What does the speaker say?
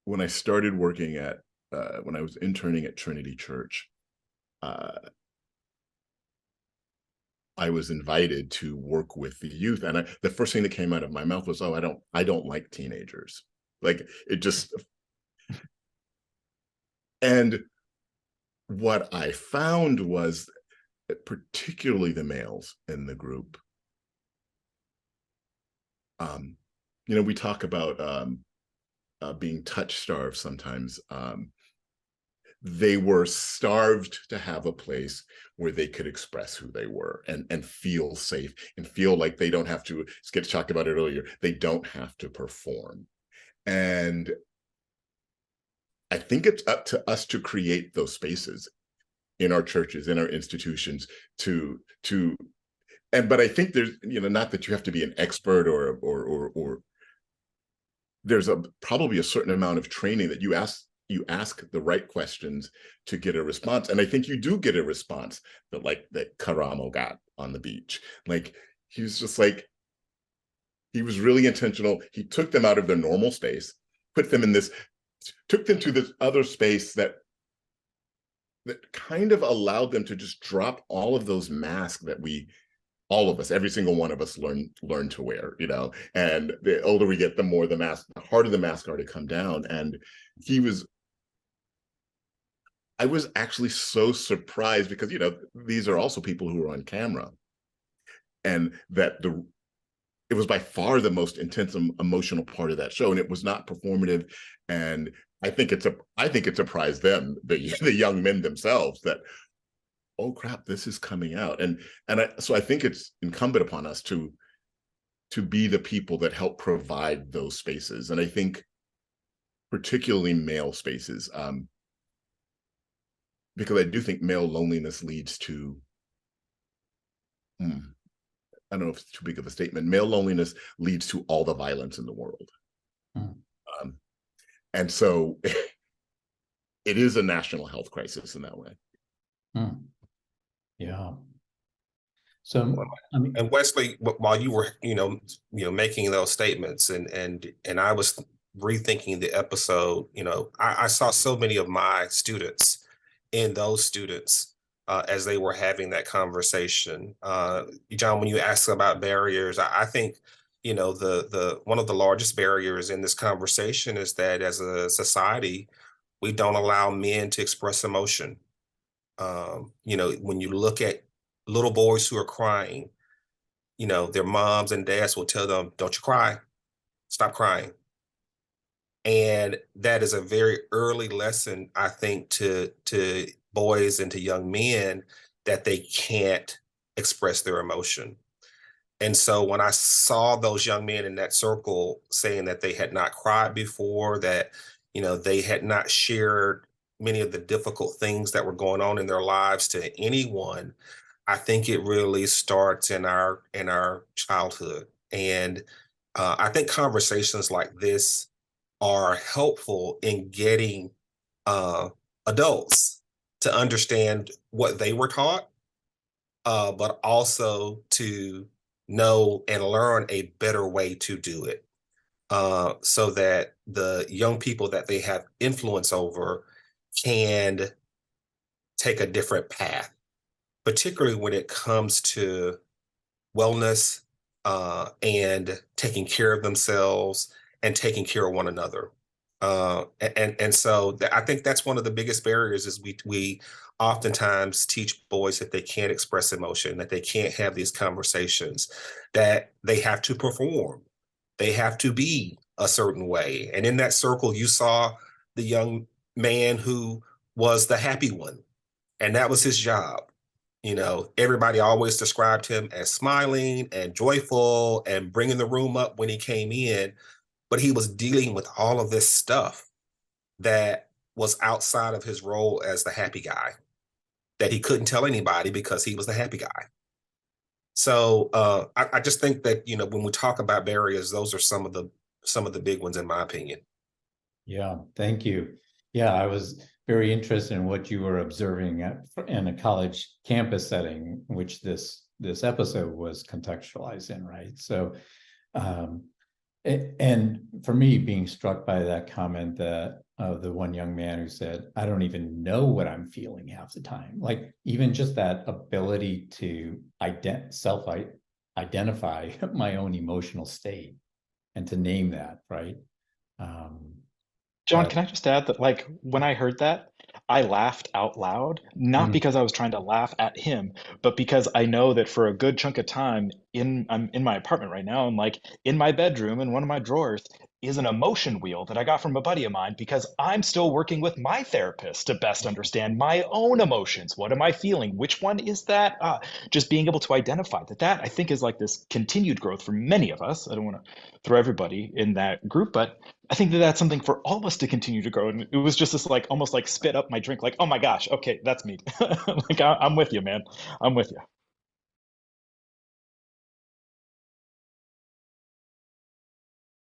when I started working at when I was interning at Trinity Church, uh, I was invited to work with the youth, and the first thing that came out of my mouth was, "Oh, I don't like teenagers." Like it just, and what I found was that particularly the males in the group, um, we talk about being touch starved sometimes. They were starved to have a place where they could express who they were and feel safe and feel like they don't have to. Skitch talked about it earlier. They don't have to perform, and I think it's up to us to create those spaces in our churches, in our institutions, to and but I think there's, not that you have to be an expert or there's probably a certain amount of training that you ask the right questions to get a response. And I think you do get a response that Karamo got on the beach. Like he was just like, he was really intentional. He took them out of their normal space, put them in this, took them to this other space that kind of allowed them to just drop all of those masks that all of us, every single one of us learn to wear, and the older we get, the harder the mask are to come down. And he was I was actually so surprised because these are also people who are on camera, and that it was by far the most intense emotional part of that show, and it was not performative. And I think it surprised them, the young men themselves, that, oh crap, this is coming out. So I think it's incumbent upon us to be the people that help provide those spaces, and I think particularly male spaces, because I do think male loneliness leads to, I don't know if it's too big of a statement, male loneliness leads to all the violence in the world. Mm. And so it is a national health crisis in that way. Mm. Yeah. So, And Wesley, while you were, making those statements, and I was rethinking the episode, I saw so many of my students in those students as they were having that conversation. John, when you ask about barriers, I think, the one of the largest barriers in this conversation is that as a society, we don't allow men to express emotion. When you look at little boys who are crying, their moms and dads will tell them, don't you cry, stop crying. And that is a very early lesson, I think, to boys and to young men, that they can't express their emotion. And so when I saw those young men in that circle saying that they had not cried before, that, they had not shared many of the difficult things that were going on in their lives to anyone, I think it really starts in our childhood. And I think conversations like this are helpful in getting uh, adults to understand what they were taught, but also to know and learn a better way to do it, so that the young people that they have influence over can take a different path, particularly when it comes to wellness, and taking care of themselves and taking care of one another. And so I think that's one of the biggest barriers is we oftentimes teach boys that they can't express emotion, that they can't have these conversations, that they have to perform, they have to be a certain way. And in that circle, you saw the young man who was the happy one, and that was his job. Everybody always described him as smiling and joyful and bringing the room up when he came in, but he was dealing with all of this stuff that was outside of his role as the happy guy, that he couldn't tell anybody because he was the happy guy. So I just think that, when we talk about barriers, those are some of the big ones, in my opinion. yeah, thank you. Yeah, I was very interested in what you were observing in a college campus setting, which this episode was contextualized in, right? So, And for me, being struck by that comment that of the one young man who said, I don't even know what I'm feeling half the time. Like even just that ability to self-identify my own emotional state and to name that, right? John, That can I just add that, like, when I heard that, I laughed out loud, not Mhm. because I was trying to laugh at him, but because I know that for a good chunk of time I'm in my apartment right now, and like in my bedroom in one of my drawers is an emotion wheel that I got from a buddy of mine because I'm still working with my therapist to best understand my own emotions. What am I feeling? Which one is that? Just being able to identify that I think is like this continued growth for many of us. I don't want to throw everybody in that group, but I think that that's something for all of us to continue to grow. And it was just this like almost like spit up my drink, like, oh my gosh, okay, that's me. Like I'm with you, man. I'm with you.